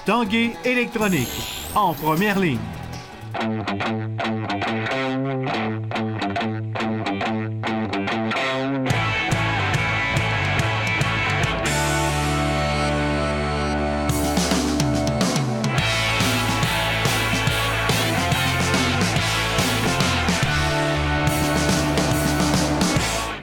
Tanguay Électronique, en première ligne.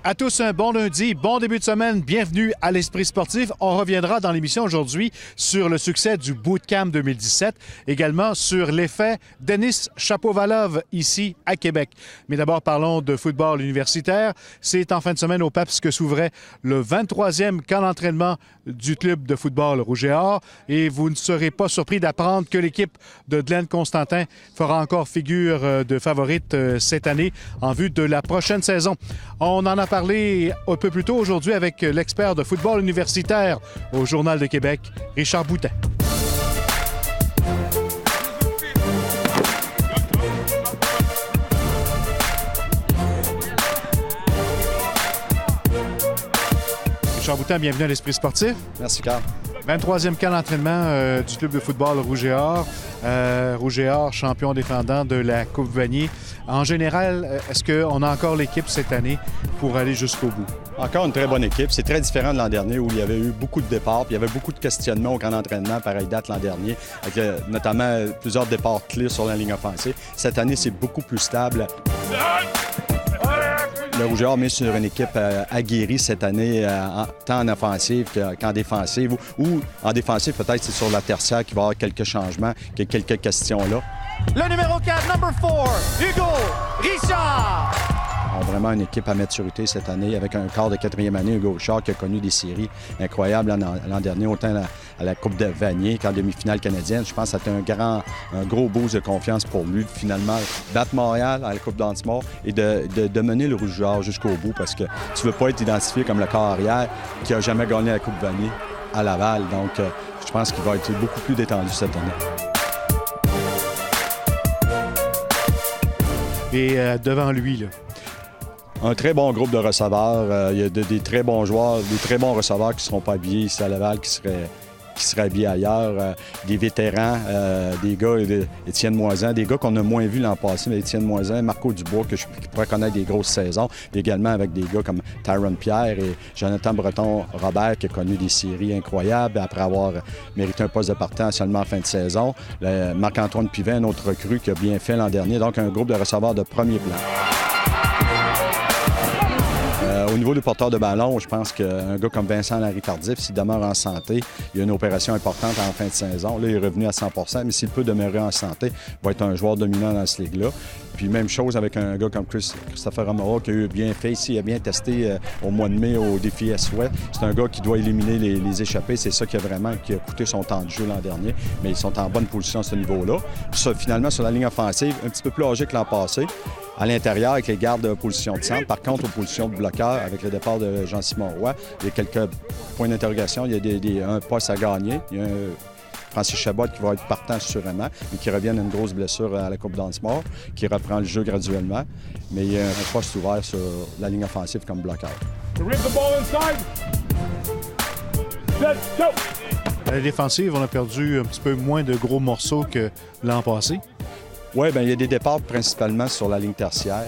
À tous, un bon lundi, bon début de semaine, bienvenue à l'Esprit sportif. On reviendra dans l'émission aujourd'hui sur le succès du Bootcamp 2017, également sur l'effet Denis Shapovalov ici à Québec. Mais d'abord, parlons de football universitaire. C'est en fin de semaine au PAPS que s'ouvrait le 23e camp d'entraînement du club de football Rouge et Or. Et vous ne serez pas surpris d'apprendre que l'équipe de Glenn Constantin fera encore figure de favorite cette année en vue de la prochaine saison. On en a parlé un peu plus tôt aujourd'hui avec l'expert de football universitaire au Journal de Québec, Richard Boutin. Richard Boutin, bienvenue à l'Esprit sportif. Merci, Carl. 23e camp d'entraînement du club de football Rouge et Or. Rouge et Or, champion défendant de la Coupe Vanier. En général, est-ce qu'on a encore l'équipe cette année pour aller jusqu'au bout? Encore une très bonne équipe. C'est très différent de l'an dernier où il y avait eu beaucoup de départs, puis il y avait beaucoup de questionnements au camp d'entraînement, pareille date l'an dernier, avec notamment plusieurs départs clés sur la ligne offensive. Cette année, c'est beaucoup plus stable. Le Rouge et Or met sur une équipe aguerrie cette année, tant en offensive qu'en défensive. Ou en défensive, peut-être c'est sur la tertiaire qu'il va y avoir quelques changements, qu'il y a quelques questions là. Le numéro 4, number 4, Hugo Richard! On a vraiment une équipe à maturité cette année avec un quart de quatrième année, Hugo Richard, qui a connu des séries incroyables l'an dernier, autant à la Coupe de Vanier qu'en demi-finale canadienne. Je pense que ça a été un gros boost de confiance pour lui, finalement, battre Montréal à la Coupe d'Antimont et de mener le Rouge et Or jusqu'au bout, parce que tu ne veux pas être identifié comme le quart arrière qui n'a jamais gagné la Coupe de Vanier à Laval. Donc, je pense qu'il va être beaucoup plus détendu cette année. Et devant lui, là. Un très bon groupe de receveurs. Il y a des très bons joueurs, des très bons receveurs qui ne seront pas habillés ici à Laval, qui seraient habillés ailleurs. Des vétérans, des gars, Étienne Moisan, des gars qu'on a moins vus l'an passé, mais Étienne Moisan, Marco Dubois, qui pourrait connaître des grosses saisons. Puis également avec des gars comme Tyrone Pierre et Jonathan Breton-Robert, qui a connu des séries incroyables après avoir mérité un poste de partant seulement en fin de saison. Marc-Antoine Pivin, un autre recrue qui a bien fait l'an dernier. Donc, un groupe de receveurs de premier plan. Au niveau du porteur de ballon, je pense qu'un gars comme Vincent-Henri Tardif, s'il demeure en santé, il y a une opération importante en fin de saison. Là, il est revenu à 100 %, mais s'il peut demeurer en santé, il va être un joueur dominant dans cette ligue-là. Puis même chose avec un gars comme Christopher Romero, qui a eu bien fait ici, il a bien testé au mois de mai au défi S-Ouest. C'est un gars qui doit éliminer les échappées. C'est ça qui a coûté son temps de jeu l'an dernier. Mais ils sont en bonne position à ce niveau-là. Puis ça, finalement, sur la ligne offensive, un petit peu plus âgé que l'an passé. À l'intérieur, avec les gardes de position de centre. Par contre, aux positions de bloqueur, avec le départ de Jean-Simon Roy, il y a quelques points d'interrogation. Il y a un poste à gagner. Il y a Francis Chabot qui va être partant assurément, mais qui revient d'une grosse blessure à la Coupe d'Antimont, qui reprend le jeu graduellement. Mais il y a un poste ouvert sur la ligne offensive comme bloqueur. À la défensive, on a perdu un petit peu moins de gros morceaux que l'an passé. Oui, bien, il y a des départs principalement sur la ligne tertiaire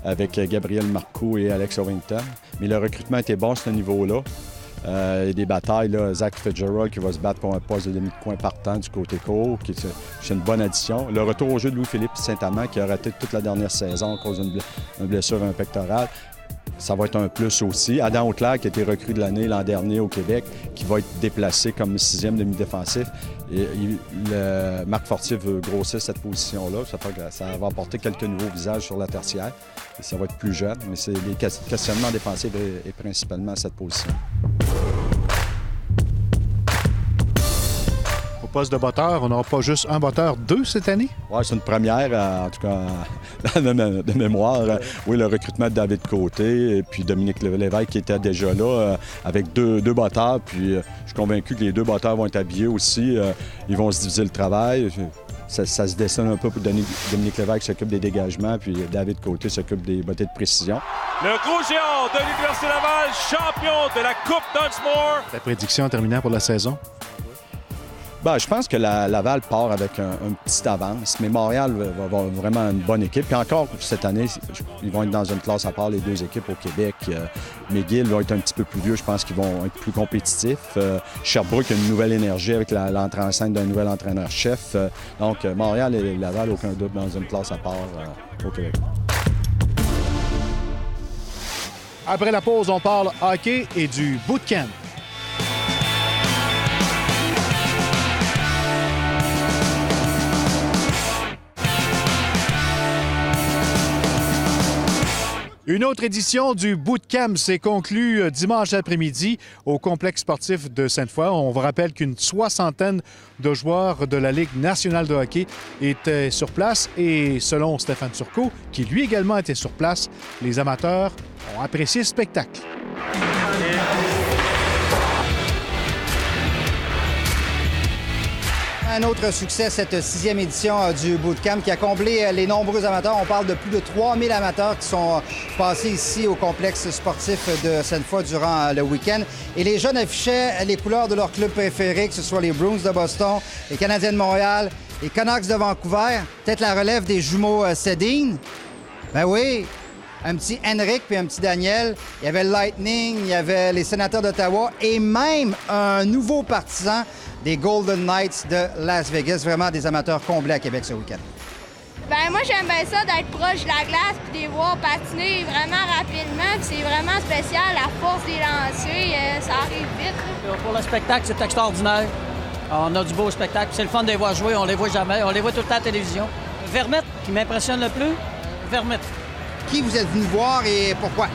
avec Gabriel Marcoux et Alex Ovington. Mais le recrutement était bon à ce niveau-là. Il y a des batailles, là, Zach Fitzgerald qui va se battre pour un poste de demi-coin partant du côté court, qui est une bonne addition. Le retour au jeu de Louis-Philippe Saint-Amand, qui a raté toute la dernière saison à cause d'une blessure à un pectoral. Ça va être un plus aussi. Adam Auclair, qui a été recrue de l'année l'an dernier au Québec, qui va être déplacé comme 6e demi-défensif. Et Marc Fortier veut grossir cette position-là. Ça va apporter quelques nouveaux visages sur la tertiaire. Et ça va être plus jeune, mais c'est les questionnements défensifs est principalement à cette position. Au poste de botteur, on n'aura pas juste un botteur, 2 cette année? Oui, c'est une première, en tout cas, de mémoire. Oui, le recrutement de David Côté et puis Dominique Lévesque qui était déjà là avec deux botteurs. Puis je suis convaincu que les 2 botteurs vont être habillés aussi. Ils vont se diviser le travail. Ça se dessine un peu pour Dominique Lévesque qui s'occupe des dégagements, puis David Côté s'occupe des bottées de précision. Le Rouge et Or de l'Université Laval, champion de la Coupe d'Antimont. Ta prédiction en terminant pour la saison? Je pense que Laval part avec un petit avance, mais Montréal va avoir vraiment une bonne équipe. Puis encore, cette année, ils vont être dans une classe à part, les deux équipes au Québec. McGill va être un petit peu plus vieux, je pense qu'ils vont être plus compétitifs. Sherbrooke a une nouvelle énergie avec l'entrée en scène d'un nouvel entraîneur-chef. Donc, Montréal et Laval, aucun doute, dans une classe à part au Québec. Après la pause, on parle hockey et du bootcamp. Une autre édition du Bootcamp s'est conclue dimanche après-midi au complexe sportif de Sainte-Foy. On vous rappelle qu'une 60aine de joueurs de la Ligue nationale de hockey étaient sur place et selon Stéphane Turcot, qui lui également était sur place, les amateurs ont apprécié le spectacle. Un autre succès, cette 6e édition du Bootcamp qui a comblé les nombreux amateurs. On parle de plus de 3000 amateurs qui sont passés ici au complexe sportif de Sainte-Foy durant le week-end. Et les jeunes affichaient les couleurs de leur club préféré, que ce soit les Bruins de Boston, les Canadiens de Montréal, les Canucks de Vancouver, peut-être la relève des jumeaux Sedin. Ben oui, un petit Henrik puis un petit Daniel. Il y avait le Lightning, il y avait les Sénateurs d'Ottawa et même un nouveau partisan des Golden Knights de Las Vegas. Vraiment des amateurs comblés à Québec ce week-end. Ben moi, j'aime bien ça d'être proche de la glace puis de les voir patiner vraiment rapidement. Puis c'est vraiment spécial, la force des lancers, ça arrive vite. Pour le spectacle, c'est extraordinaire. On a du beau spectacle. C'est le fun de les voir jouer. On les voit jamais. On les voit tout le temps à la télévision. Vermette, qui m'impressionne le plus, Vermette. Qui vous êtes venu voir et pourquoi?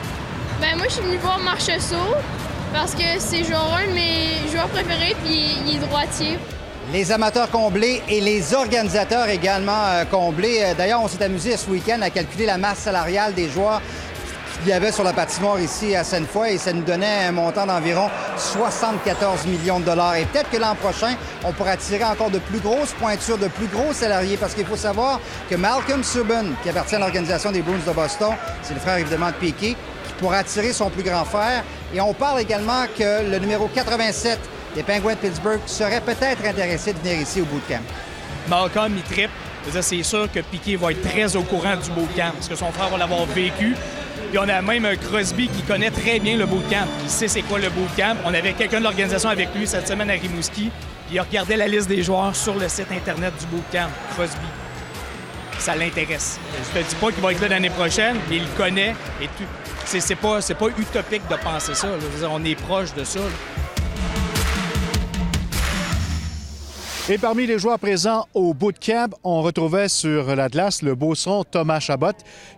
Ben moi, je suis venu voir Marchessault parce que c'est genre un de mes joueurs préférés puis il est droitier. Les amateurs comblés et les organisateurs également comblés. D'ailleurs, on s'est amusé ce week-end à calculer la masse salariale des joueurs qu'il y avait sur la patinoire ici à Sainte-Foy et ça nous donnait un montant d'environ 74 millions de dollars. Et peut-être que l'an prochain, on pourra attirer encore de plus grosses pointures, de plus gros salariés parce qu'il faut savoir que Malcolm Subban, qui appartient à l'organisation des Bruins de Boston, c'est le frère évidemment de Piquet, qui pourra attirer son plus grand frère. Et on parle également que le numéro 87 des Penguins de Pittsburgh serait peut-être intéressé de venir ici au bootcamp. Malcolm, il trippe. C'est sûr que Piquet va être très au courant du bootcamp parce que son frère va l'avoir vécu. Puis on a même un Crosby qui connaît très bien le bootcamp. Il sait c'est quoi le bootcamp. On avait quelqu'un de l'organisation avec lui cette semaine à Rimouski. Puis il a regardé la liste des joueurs sur le site Internet du bootcamp, Crosby. Ça l'intéresse. Je te dis pas qu'il va être là l'année prochaine, mais il le connaît. Et tout. C'est pas utopique de penser ça. Là. Je veux dire, on est proche de ça. Là. Et parmi les joueurs présents au bootcamp, on retrouvait sur la glace le Beauceron Thomas Chabot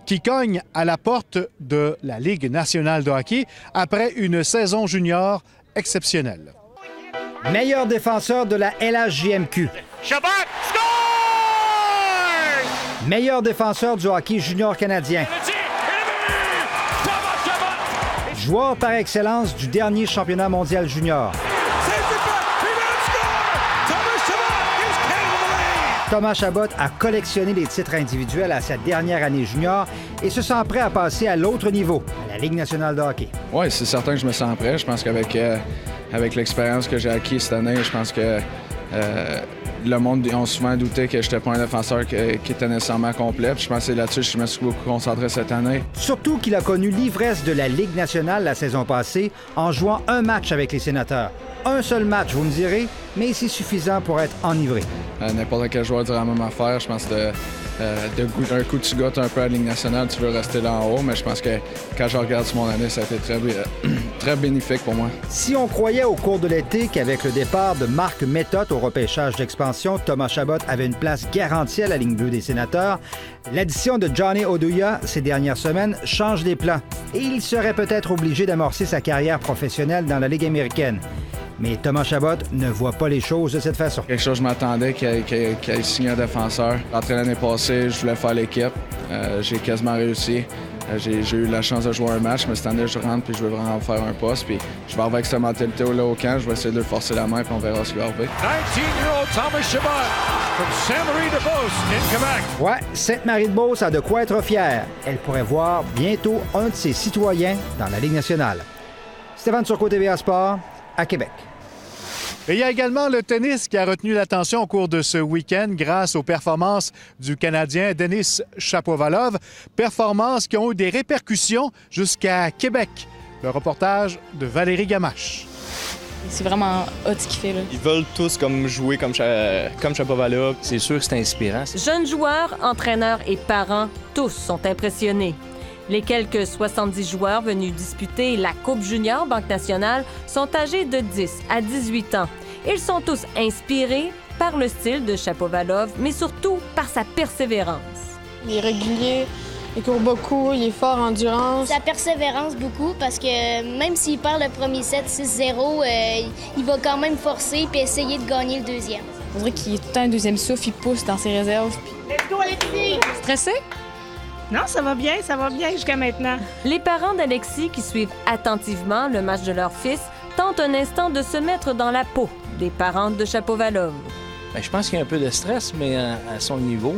qui cogne à la porte de la Ligue nationale de hockey après une saison junior exceptionnelle. Meilleur défenseur de la LHJMQ. Chabot score! Meilleur défenseur du hockey junior canadien. Joueur par excellence du dernier championnat mondial junior. Thomas Chabot a collectionné les titres individuels à sa dernière année junior et se sent prêt à passer à l'autre niveau, à la Ligue nationale de hockey. Oui, c'est certain que je me sens prêt. Je pense qu'avec l'expérience que j'ai acquise cette année, je pense que le monde a souvent douté que je n'étais pas un défenseur qui était nécessairement complet. Puis je pense que c'est là-dessus que je me suis beaucoup concentré cette année. Surtout qu'il a connu l'ivresse de la Ligue nationale la saison passée en jouant un match avec les Sénateurs. Un seul match, vous me direz, mais c'est suffisant pour être enivré. N'importe quel joueur dira la même affaire. Je pense que un coup tu goûtes un peu à la Ligue nationale, tu veux rester là en haut, mais je pense que quand je regarde sur mon année, ça a été très bénéfique pour moi. Si on croyait au cours de l'été qu'avec le départ de Marc Méthode au repêchage d'expansion, Thomas Chabot avait une place garantie à la ligne bleue des Sénateurs, l'addition de Johnny Oduya ces dernières semaines change les plans et il serait peut-être obligé d'amorcer sa carrière professionnelle dans la Ligue américaine. Mais Thomas Chabot ne voit pas les choses de cette façon. Quelque chose, je m'attendais qu'il ait signé un défenseur. Après l'année passée, je voulais faire l'équipe. J'ai quasiment réussi. J'ai eu la chance de jouer un match, mais cette année, je rentre puis je veux vraiment faire un poste. Puis je vais avec cette mentalité-là au camp. Je vais essayer de lui forcer la main puis on verra ce qui va arriver. 19-year-old Thomas Chabot from Sainte-Marie-de-Beauce in Québec. Ouais, Sainte-Marie-de-Beauce a de quoi être fière. Elle pourrait voir bientôt un de ses citoyens dans la Ligue nationale. Stéphane Turcot, TVA Sport, à Québec. Et il y a également le tennis qui a retenu l'attention au cours de ce week-end grâce aux performances du Canadien Denis Shapovalov. Performances qui ont eu des répercussions jusqu'à Québec. Le reportage de Valérie Gamache. C'est vraiment hot ce qu'il fait, là. Ils veulent tous jouer comme Shapovalov. C'est sûr que c'est inspirant. Jeunes joueurs, entraîneurs et parents, tous sont impressionnés. Les quelques 70 joueurs venus disputer la Coupe junior Banque nationale sont âgés de 10 à 18 ans. Ils sont tous inspirés par le style de Shapovalov, mais surtout par sa persévérance. Il est régulier, il court beaucoup, il est fort en endurance. Sa persévérance beaucoup parce que même s'il perd le premier set 6-0, il va quand même forcer et essayer de gagner le deuxième. On dirait qu'il est tout le temps un deuxième souffle, il pousse dans ses réserves. Let's go, Alexis! Stressé? Non, ça va bien jusqu'à maintenant. Les parents d'Alexis, qui suivent attentivement le match de leur fils, tentent un instant de se mettre dans la peau des parents de Shapovalov. Bien, je pense qu'il y a un peu de stress, mais à son niveau,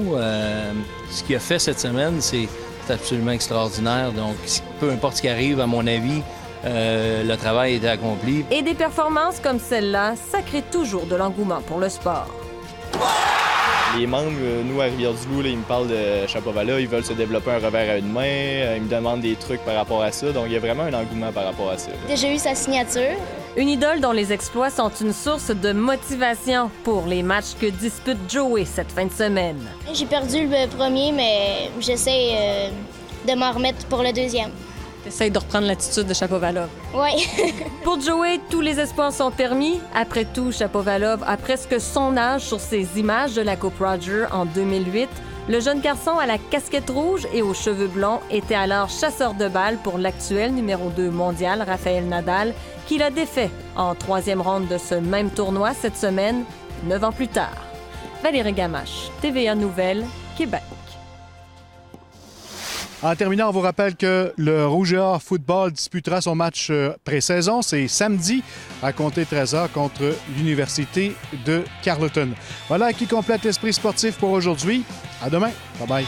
ce qu'il a fait cette semaine, c'est absolument extraordinaire. Donc, peu importe ce qui arrive, à mon avis, le travail a été accompli. Et des performances comme celle-là, ça crée toujours de l'engouement pour le sport. Les membres, nous, à Rivière-du-Loup, ils me parlent de Shapovalov, ils veulent se développer un revers à une main, ils me demandent des trucs par rapport à ça, donc il y a vraiment un engouement par rapport à ça. Déjà eu sa signature. Une idole dont les exploits sont une source de motivation pour les matchs que dispute Joey cette fin de semaine. J'ai perdu le premier, mais j'essaie de m'en remettre pour le deuxième. T'essayes de reprendre l'attitude de Shapovalov. Oui. Pour Joey, tous les espoirs sont permis. Après tout, Shapovalov a presque son âge sur ces images de la Coupe Roger en 2008. Le jeune garçon à la casquette rouge et aux cheveux blonds était alors chasseur de balles pour l'actuel numéro 2 mondial, Rafael Nadal, qui l'a défait en 3e ronde de ce même tournoi cette semaine, 9 ans plus tard. Valérie Gamache, TVA Nouvelles, Québec. En terminant, on vous rappelle que le Rouge et Or Football disputera son match pré-saison. C'est samedi à compter 13h contre l'Université de Carleton. Voilà qui complète l'Esprit sportif pour aujourd'hui. À demain. Bye-bye.